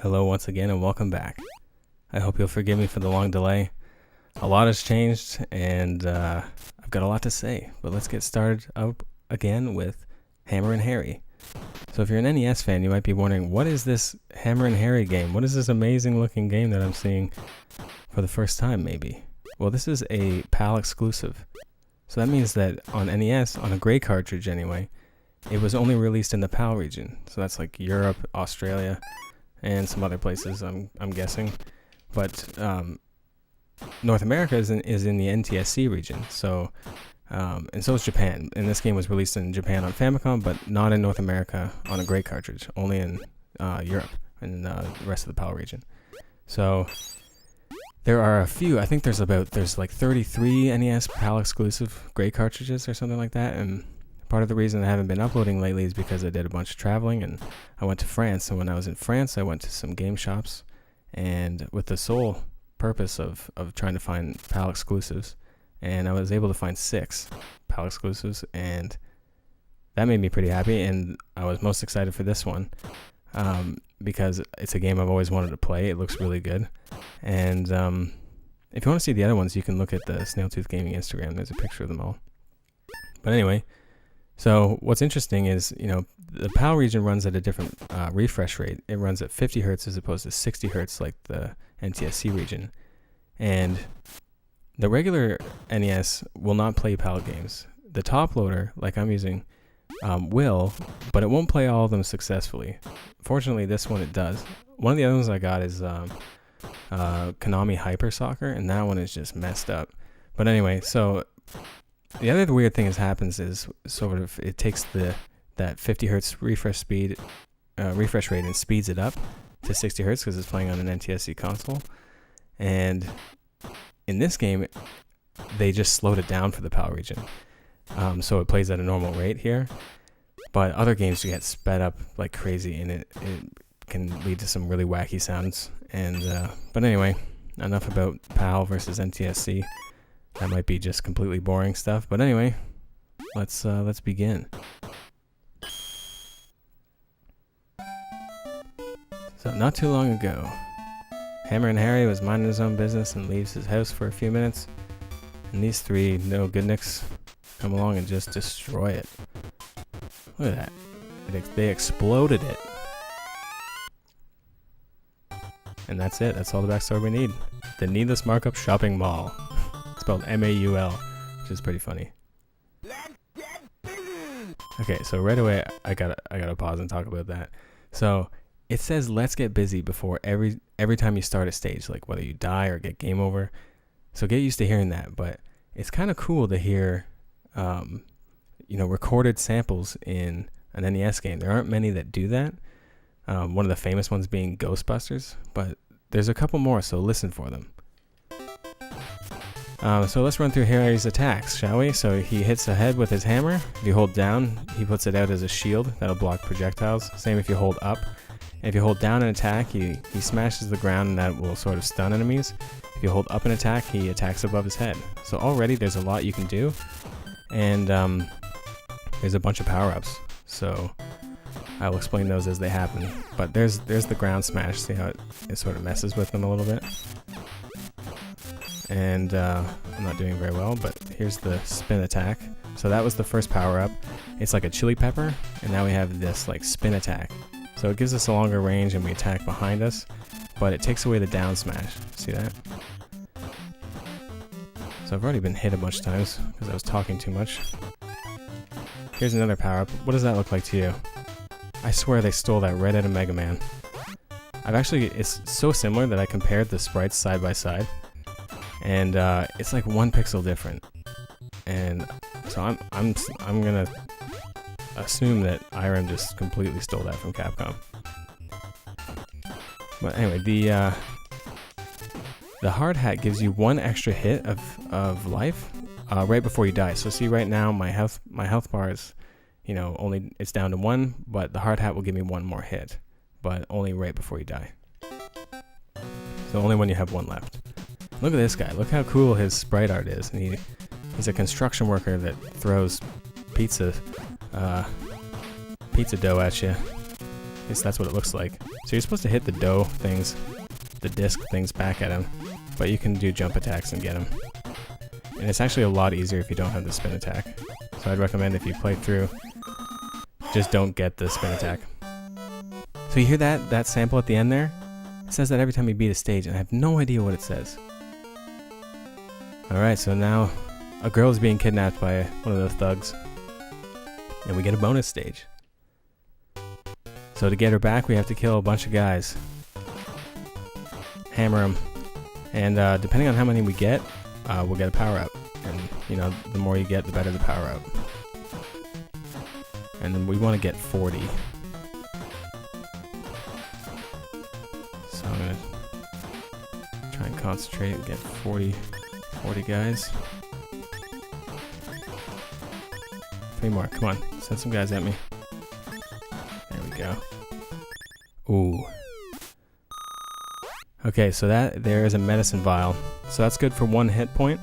Hello once again and welcome back. I hope you'll forgive me for the long delay. A lot has changed and I've got a lot to say, but let's get started up again with Hammerin' Harry. So if you're an NES fan, you might be wondering, what is this Hammerin' Harry game? What is this amazing looking game that I'm seeing for the first time maybe? Well, this is a PAL exclusive. So that means that on NES, on a gray cartridge anyway, it was only released in the PAL region. So that's like Europe, Australia, and some other places, I'm guessing. But North America is in the NTSC region. So and so is Japan. And this game was released in Japan on Famicom, but not in North America on a gray cartridge, only in Europe and the rest of the PAL region. So there are a few. I think there's like 33 NES PAL exclusive gray cartridges or something like that. And part of the reason I haven't been uploading lately is because I did a bunch of traveling and I went to France. And when I was in France, I went to some game shops, and with the sole purpose of trying to find PAL exclusives. And I was able to find 6 PAL exclusives, and that made me pretty happy. And I was most excited for this one because it's a game I've always wanted to play. It looks really good. And if you want to see the other ones, you can look at the Snail Gaming Instagram. There's a picture of them all. But anyway, so what's interesting is, the PAL region runs at a different refresh rate. It runs at 50 hertz as opposed to 60 hertz like the NTSC region. And the regular NES will not play PAL games. The top loader, like I'm using, will, but it won't play all of them successfully. Fortunately, this one it does. One of the other ones I got is Konami Hyper Soccer, and that one is just messed up. But anyway, so the other weird thing that happens is sort of it takes that 50 hertz refresh rate and speeds it up to 60 hertz because it's playing on an NTSC console. And in this game, they just slowed it down for the PAL region. So it plays at a normal rate here. But other games you get sped up like crazy, and it can lead to some really wacky sounds. And but anyway, enough about PAL versus NTSC. That might be just completely boring stuff. But anyway, let's begin. So not too long ago, Hammerin' Harry was minding his own business and leaves his house for a few minutes, and these 3 no-goodniks come along and just destroy it. Look at that. They exploded it. And that's it. That's all the backstory we need. The Needless Markup Shopping Mall. It's spelled M-A-U-L, which is pretty funny. Okay, so right away I gotta pause and talk about that. So it says let's get busy before every time you start a stage, like whether you die or get game over. So get used to hearing that. But it's kind of cool to hear recorded samples in an NES game. There aren't many that do that. One of the famous ones being Ghostbusters, but there's a couple more, so listen for them. So let's run through Harry's attacks, shall we? So he hits a head with his hammer. If you hold down, he puts it out as a shield. That'll block projectiles. Same if you hold up. If you hold down an attack, he smashes the ground, and that will sort of stun enemies. If you hold up an attack, he attacks above his head. So already there's a lot you can do. And there's a bunch of power-ups. So I'll explain those as they happen. But there's the ground smash. See how it sort of messes with them a little bit? And I'm not doing very well, but here's the spin attack. So that was the first power-up. It's like a chili pepper, and now we have this like spin attack. So it gives us a longer range and we attack behind us, but it takes away the down smash. See that? So I've already been hit a bunch of times because I was talking too much. Here's another power-up. What does that look like to you? I swear they stole that right out of Mega Man. It's so similar that I compared the sprites side by side, and it's like 1 pixel different. And so I'm gonna assume that IRM just completely stole that from Capcom. But anyway, the hard hat gives you 1 extra hit of life right before you die. So see, right now my health bar is it's down to 1, but the hard hat will give me 1 more hit, but only right before you die. So only when you have 1 left. Look at this guy. Look how cool his sprite art is. And he's a construction worker that throws pizza dough at you. At least that's what it looks like. So you're supposed to hit the dough things, the disc things back at him, but you can do jump attacks and get him. And it's actually a lot easier if you don't have the spin attack. So I'd recommend if you play through, just don't get the spin attack. So you hear that sample at the end there? It says that every time you beat a stage, and I have no idea what it says. Alright, so now a girl is being kidnapped by one of the thugs, and we get a bonus stage. So to get her back, we have to kill a bunch of guys. Hammer them. And depending on how many we get, we'll get a power-up. And, you know, the more you get, the better the power-up. And then we want to get 40. So I'm going to try and concentrate and get 40 guys. 3 more, come on, send some guys at me. There we go. Ooh. Okay, so there is a medicine vial. So that's good for 1 hit point,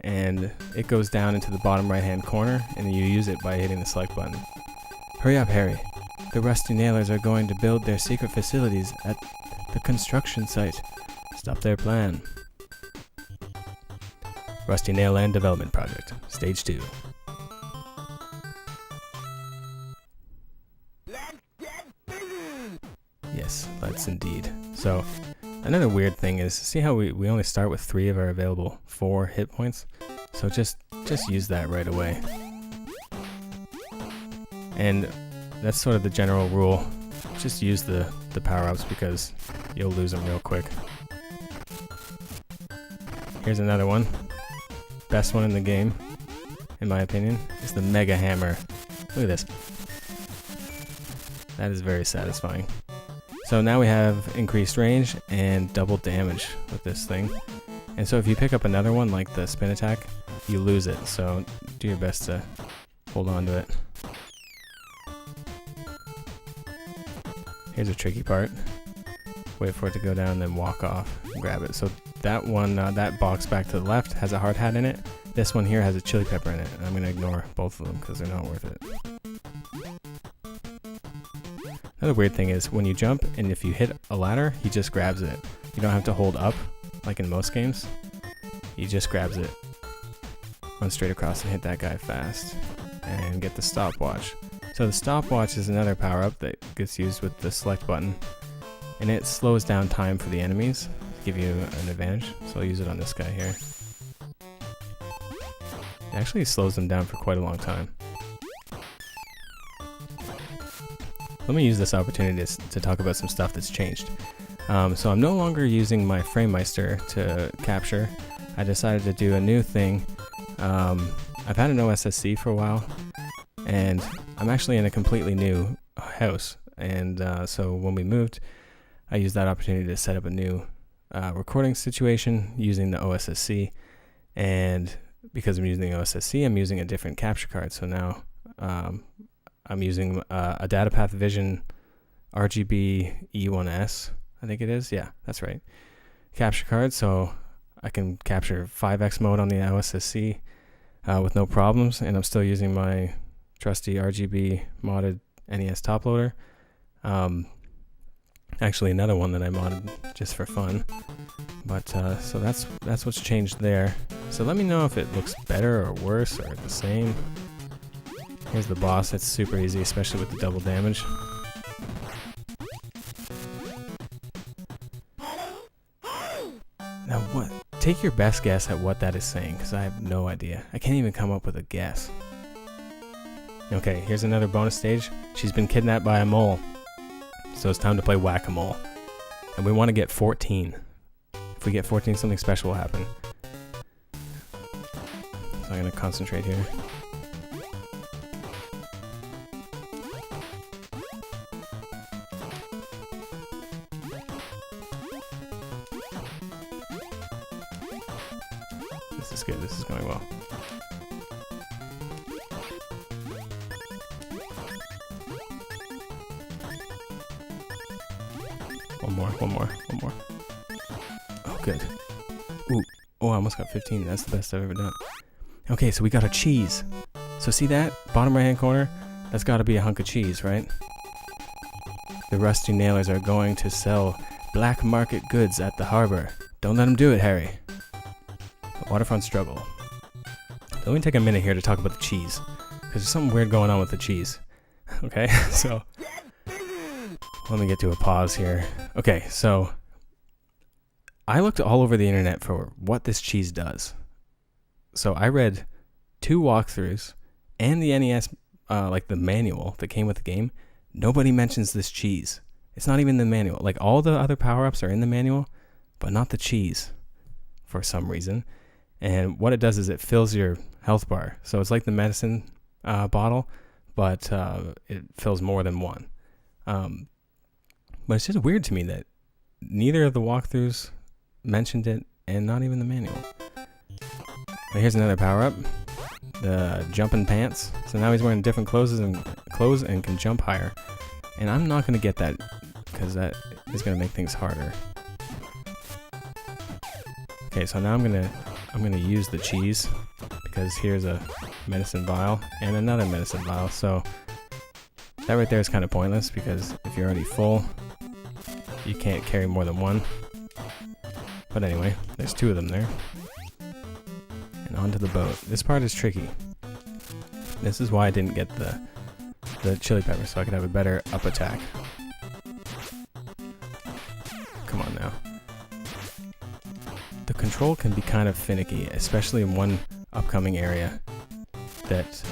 and it goes down into the bottom right hand corner, and you use it by hitting the select button. Hurry up, Harry. The Rusty Nailers are going to build their secret facilities at the construction site. Stop their plan. Rusty Nail Land Development Project, Stage 2. Yes, let's indeed. So, another weird thing is, see how we only start with 3 of our available 4 hit points? So just use that right away. And that's sort of the general rule. Just use the power-ups because you'll lose them real quick. Here's another one. Best one in the game, in my opinion, is the Mega Hammer. Look at this. That is very satisfying. So now we have increased range and double damage with this thing. And so if you pick up another one like the spin attack, you lose it. So do your best to hold on to it. Here's a tricky part. Wait for it to go down, then walk off and grab it. So that one, that box back to the left has a hard hat in it. This one here has a chili pepper in it. And I'm going to ignore both of them because they're not worth it. Another weird thing is when you jump and if you hit a ladder, he just grabs it. You don't have to hold up like in most games. He just grabs it. Run straight across and hit that guy fast. And get the stopwatch. So the stopwatch is another power-up that gets used with the select button. And it slows down time for the enemies to give you an advantage. So I'll use it on this guy here. It actually slows them down for quite a long time. Let me use this opportunity to talk about some stuff that's changed. So I'm no longer using my FrameMeister to capture. I decided to do a new thing. I've had an OSSC for a while, and I'm actually in a completely new house. And so when we moved, I used that opportunity to set up a new recording situation using the OSSC. And because I'm using the OSSC, I'm using a different capture card. So now I'm using a Datapath VisionRGB-E1S, I think it is. Yeah, that's right. Capture card, so I can capture 5x mode on the OSSC with no problems, and I'm still using my trusty RGB modded NES top loader. Actually, another one that I modded just for fun. But so that's what's changed there. So let me know if it looks better or worse or the same. Here's the boss. It's super easy, especially with the double damage. Now what? Take your best guess at what that is saying, because I have no idea. I can't even come up with a guess. Okay, here's another bonus stage. She's been kidnapped by a mole. So it's time to play whack-a-mole. And we want to get 14. If we get 14, something special will happen. So I'm going to concentrate here. This is good. This is going well. One more. Oh, good. Ooh. Oh, I almost got 15. That's the best I've ever done. Okay, so we got a cheese. So see that? Bottom right-hand corner? That's got to be a hunk of cheese, right? The rusty nailers are going to sell black market goods at the harbor. Don't let them do it, Harry. The waterfront struggle. Let me take a minute here to talk about the cheese, because there's something weird going on with the cheese. Okay, so let me get to a pause here. Okay, so I looked all over the internet for what this cheese does. So I read 2 walkthroughs and the NES, like the manual that came with the game. Nobody mentions this cheese. It's not even in the manual. Like, all the other power-ups are in the manual, but not the cheese for some reason. And what it does is it fills your health bar. So it's like the medicine bottle, but it fills more than one. But it's just weird to me that neither of the walkthroughs mentioned it, and not even the manual. Now here's another power-up. The jumping pants. So now he's wearing different clothes and can jump higher. And I'm not going to get that, because that is going to make things harder. Okay, so now I'm gonna use the cheese, because here's a medicine vial and another medicine vial. So that right there is kind of pointless, because if you're already full, you can't carry more than one. But anyway, there's 2 of them there. And onto the boat. This part is tricky. This is why I didn't get the chili pepper, so I could have a better up attack. Come on now. The control can be kind of finicky, especially in one upcoming area that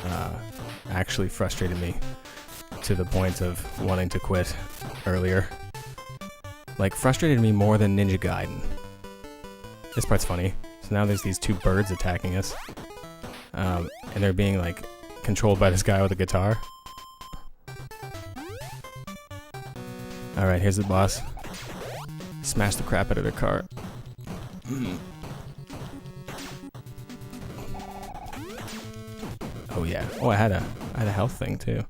actually frustrated me to the point of wanting to quit earlier. Like, frustrated me more than Ninja Gaiden. This part's funny. So now there's these 2 birds attacking us. And they're being, like, controlled by this guy with a guitar. Alright, here's the boss. Smash the crap out of their car. Oh yeah. Oh, I had a health thing too.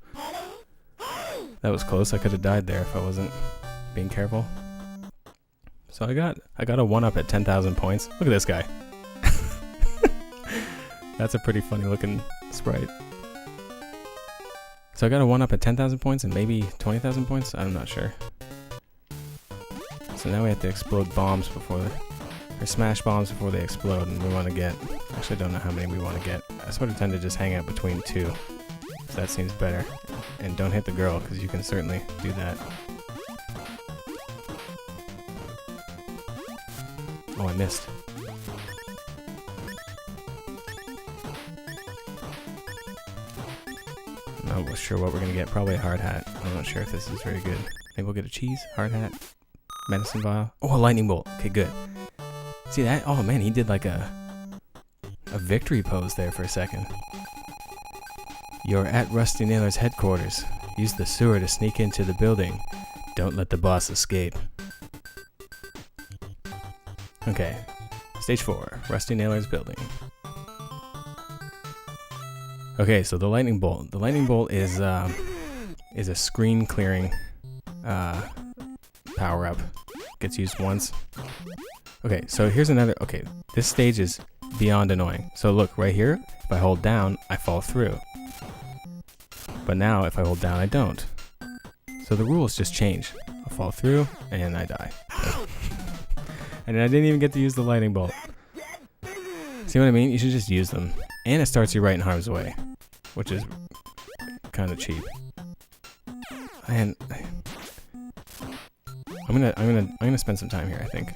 That was close. I could have died there if I wasn't being careful. So I got a 1-up at 10,000 points. Look at this guy. That's a pretty funny looking sprite. So I got a 1-up at 10,000 points and maybe 20,000 points. I'm not sure. So now we have to explode bombs before, or smash bombs before they explode, and we want to get, actually I don't know how many we want to get. I sort of tend to just hang out between 2, so that seems better. And don't hit the girl, because you can certainly do that. Oh, I missed. I'm not sure what we're going to get. Probably a hard hat. I'm not sure if this is very good. Maybe we'll get a cheese, hard hat, medicine vial. Oh, a lightning bolt. Okay, good. See that? Oh man, he did like a victory pose there for a second. You're at Rusty Nailor's headquarters. Use the sewer to sneak into the building. Don't let the boss escape. Okay. Stage 4. Rusty Nailor's building. Okay, so the lightning bolt. The lightning bolt is a screen clearing power up. Gets used once. Okay, so here's another. Okay, this stage is beyond annoying. So look, right here, if I hold down, I fall through. But now, if I hold down, I don't. So the rules just change. I'll fall through, and I die. And I didn't even get to use the lightning bolt. See what I mean? You should just use them. And it starts you right in harm's way, which is kind of cheap. And I'm gonna spend some time here, I think.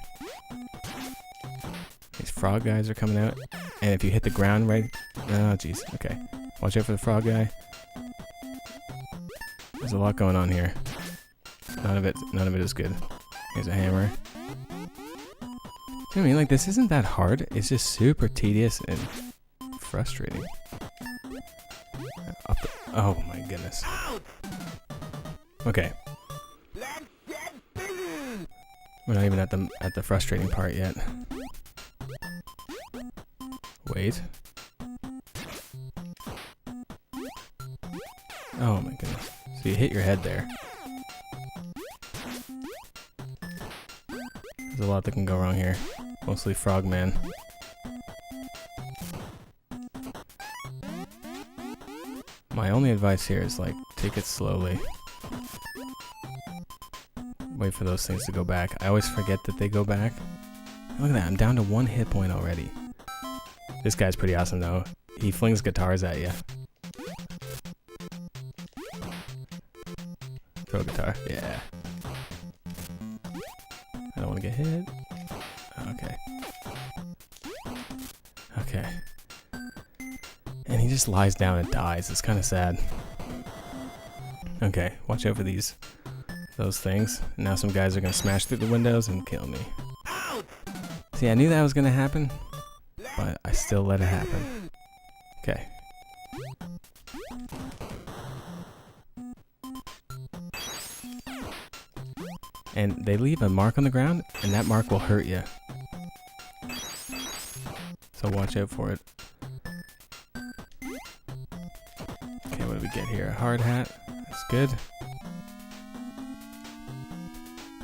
These frog guys are coming out, and if you hit the ground right, oh jeez, okay. Watch out for the frog guy. There's a lot going on here. None of it is good. Here's a hammer. You know what I mean? Like, this isn't that hard. It's just super tedious and frustrating. Oh my goodness. Okay. We're not even at the frustrating part yet. Wait. Oh my goodness. So you hit your head there. There's a lot that can go wrong here. Mostly Frogman. My only advice here is, like, take it slowly. Wait for those things to go back. I always forget that they go back. Look at that, I'm down to 1 hit point already. This guy's pretty awesome though. He flings guitars at you. Throw a guitar, yeah. I don't want to get hit. Okay. Okay. And he just lies down and dies. It's kind of sad. Okay, watch out for those things. Now some guys are gonna smash through the windows and kill me. See, I knew that was gonna happen, but I still let it happen. Okay. And they leave a mark on the ground, and that mark will hurt you. So watch out for it. Okay, what do we get here? A hard hat. That's good.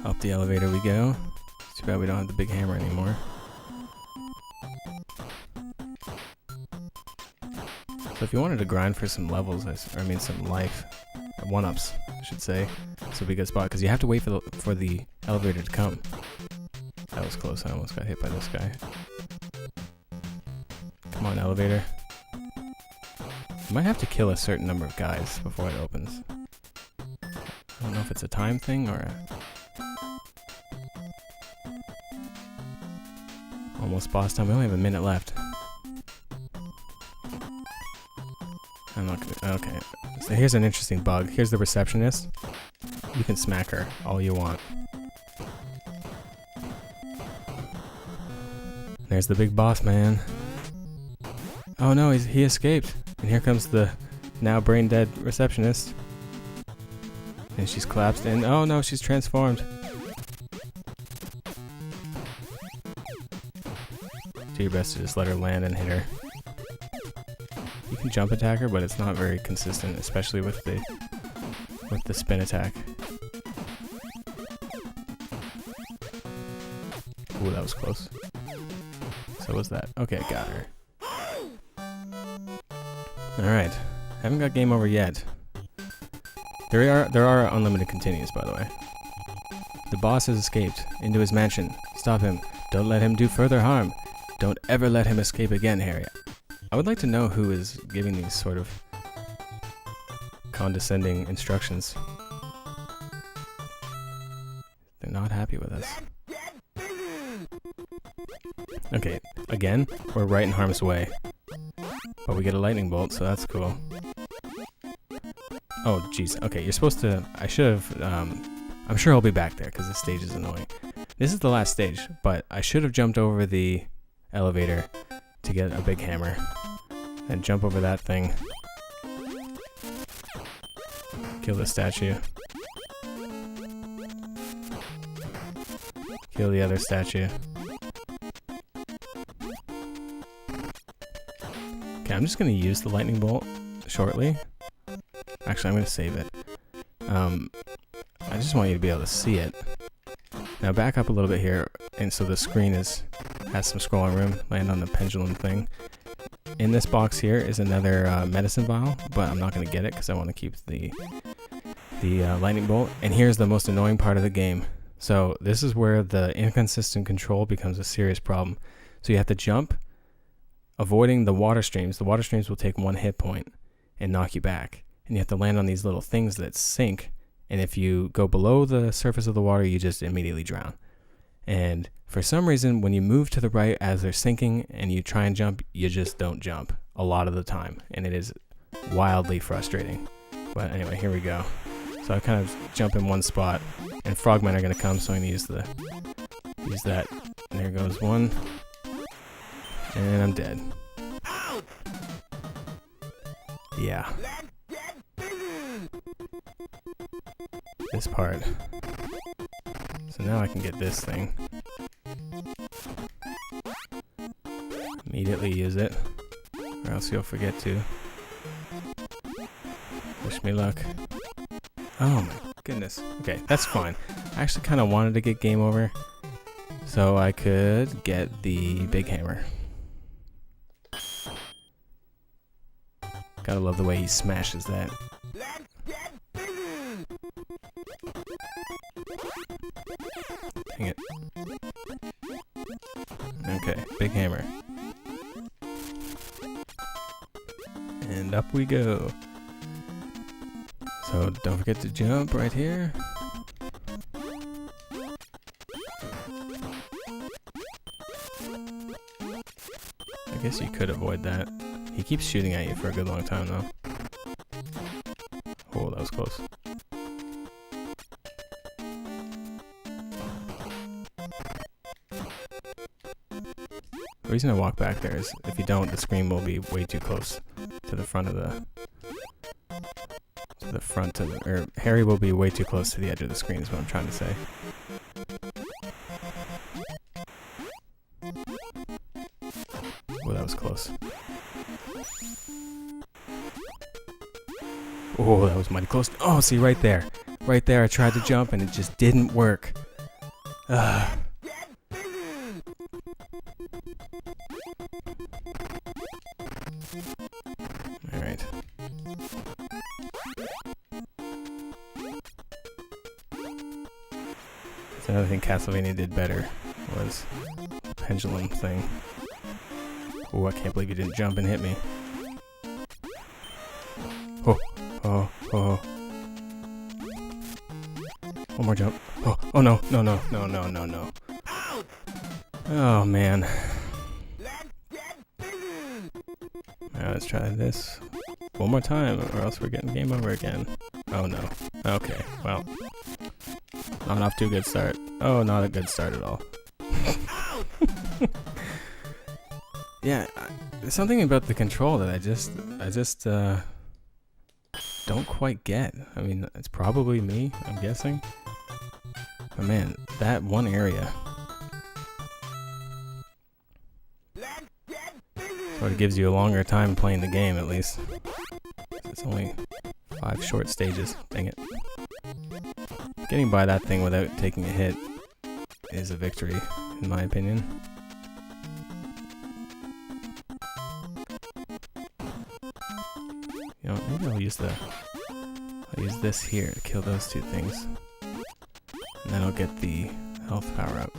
Up the elevator we go. It's too bad we don't have the big hammer anymore. So if you wanted to grind for some levels, some life, 1-ups, I should say, this would be a good spot, because you have to wait for the elevator to come. That was close, I almost got hit by this guy. Come on, elevator. You might have to kill a certain number of guys before it opens. I don't know if it's a time thing or almost boss time. We only have a minute left. I'm not gonna, okay. So here's an interesting bug. Here's the receptionist. You can smack her all you want. There's the big boss man. Oh no, he escaped. And here comes the now brain dead receptionist. And she's collapsed in. Oh no, she's transformed. Do your best to just let her land and hit her. You can jump attack her, but it's not very consistent, especially with the spin attack. Ooh, that was close. So was that. Okay, got her. Alright. Haven't got game over yet. There are unlimited continues, by the way. The boss has escaped into his mansion. Stop him. Don't let him do further harm. Don't ever let him escape again, Harry. I would like to know who is giving these sort of condescending instructions. They're not happy with us. Okay, again, we're right in harm's way. But we get a lightning bolt, so that's cool. Oh, jeez. Okay, you're supposed to... I should have... I'm sure I'll be back there, because this stage is annoying. This is the last stage, but I should have jumped over the elevator to get a big hammer. And jump over that thing. Kill the statue. Kill the other statue. Okay, I'm just going to use the lightning bolt shortly. Actually, I'm going to save it. I just want you to be able to see it. Now back up a little bit here, and so the screen has some scrolling room. Land on the pendulum thing. In this box here is another medicine vial, but I'm not going to get it because I want to keep the lightning bolt. And here's the most annoying part of the game. So this is where the inconsistent control becomes a serious problem. So you have to jump, avoiding the water streams. The water streams will take 1 hit point and knock you back. And you have to land on these little things that sink. And if you go below the surface of the water, you just immediately drown. And for some reason, when you move to the right as they're sinking and you try and jump, you just don't jump a lot of the time. And it is wildly frustrating. But anyway, here we go. So I kind of jump in one spot, and frogmen are going to come, so I'm going to use that. And there goes one. And I'm dead. Yeah. This part. So now I can get this thing. Immediately use it, or else you'll forget to. Wish me luck. Oh my goodness. Okay, that's fine. I actually kind of wanted to get game over so I could get the big hammer. Gotta love the way he smashes that. Okay, big hammer. And up we go. So don't forget to jump right here. I guess you could avoid that. He keeps shooting at you for a good long time though. Oh, that was close. The reason I walk back there is if you don't, the screen will be way too close to the front of the... or Harry will be way too close to the edge of the screen is what I'm trying to say. Oh, that was close. Oh, that was mighty close. Oh, see right there. Right there, I tried to jump and it just didn't work. Ugh. Alright. That's another thing Castlevania did better, was the pendulum thing. Oh, I can't believe you didn't jump and hit me. Oh, oh, oh. One more jump. Oh, oh no, no, no, no, no, no, no. Oh, man. Alright, let's try this one more time, or else we're getting game over again. Oh no. Okay, well. Not off to a good start. Oh, not a good start at all. Yeah, there's something about the control that I just don't quite get. I mean, it's probably me, I'm guessing. But man, that one area sort of gives you a longer time playing the game, at least. It's only 5 short stages. Dang it. Getting by that thing without taking a hit is a victory, in my opinion. You know, maybe I'll use this here to kill those 2 things. And then I'll get the health power up.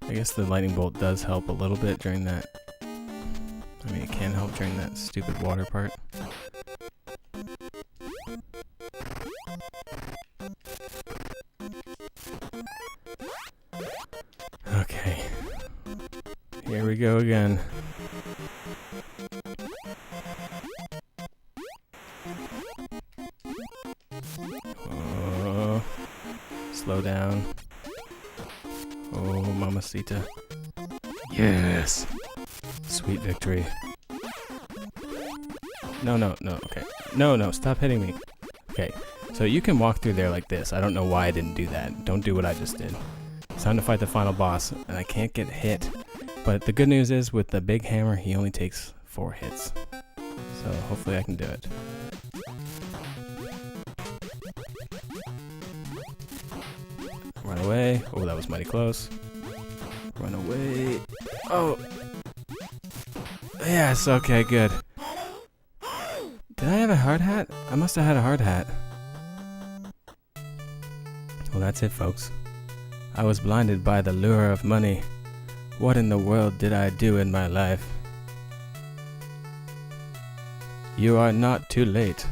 I guess the lightning bolt does help a little bit during that. I mean, it can help during that stupid water part. Okay. Here we go again. Oh, slow down. Oh, mamacita. Yes! Sweet victory. No, no, no, okay. No, no, stop hitting me. Okay, so you can walk through there like this. I don't know why I didn't do that. Don't do what I just did. It's time to fight the final boss, and I can't get hit. But the good news is, with the big hammer, he only takes 4 hits. So hopefully I can do it. Run away. Oh, that was mighty close. Run away. Oh! Yes, okay, good. Did I have a hard hat? I must have had a hard hat. Well, that's it, folks. I was blinded by the lure of money. What in the world did I do in my life? You are not too late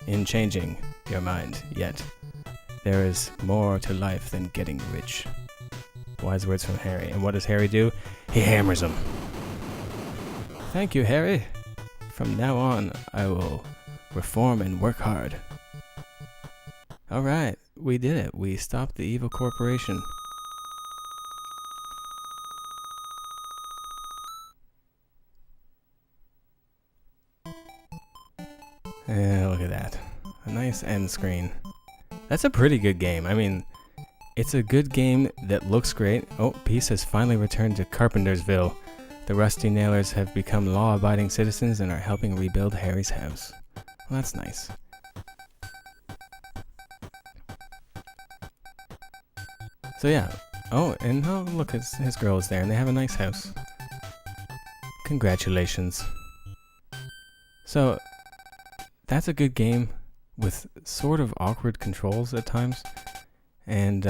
in changing your mind yet. There is more to life than getting rich. Wise words from Harry. And what does Harry do? He hammers him. Thank you, Harry. From now on, I will reform and work hard. Alright, we did it. We stopped the evil corporation. And look at that. A nice end screen. That's a pretty good game. I mean, it's a good game that looks great. Oh, peace has finally returned to Carpentersville. The Rusty Nailers have become law-abiding citizens and are helping rebuild Harry's house. Well, that's nice. So yeah. Oh, and oh, look, his girl is there, and they have a nice house. Congratulations. So, that's a good game with sort of awkward controls at times. And,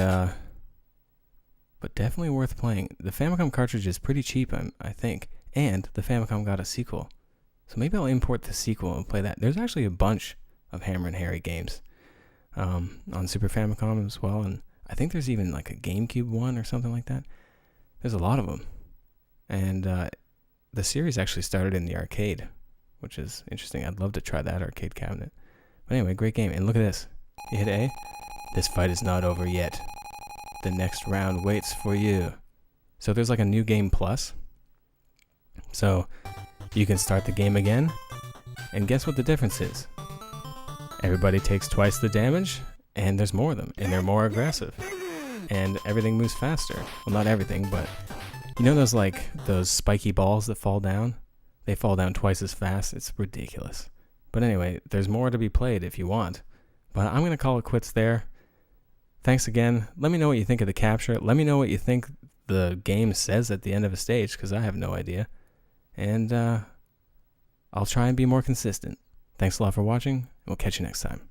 but definitely worth playing. The Famicom cartridge is pretty cheap, I think, and the Famicom got a sequel. So maybe I'll import the sequel and play that. There's actually a bunch of Hammerin' Harry games on Super Famicom as well, and I think there's even like a GameCube one or something like that. There's a lot of them. And the series actually started in the arcade, which is interesting. I'd love to try that arcade cabinet. But anyway, great game. And look at this. You hit A. This fight is not over yet. The next round waits for you. So there's like a new game plus. So you can start the game again. And guess what the difference is? Everybody takes twice the damage, and there's more of them, and they're more aggressive. And everything moves faster. Well, not everything, but you know those spiky balls that fall down? They fall down twice as fast. It's ridiculous. But anyway, there's more to be played if you want. But I'm going to call it quits there. Thanks again. Let me know what you think of the capture. Let me know what you think the game says at the end of a stage, because I have no idea. And I'll try and be more consistent. Thanks a lot for watching. We'll catch you next time.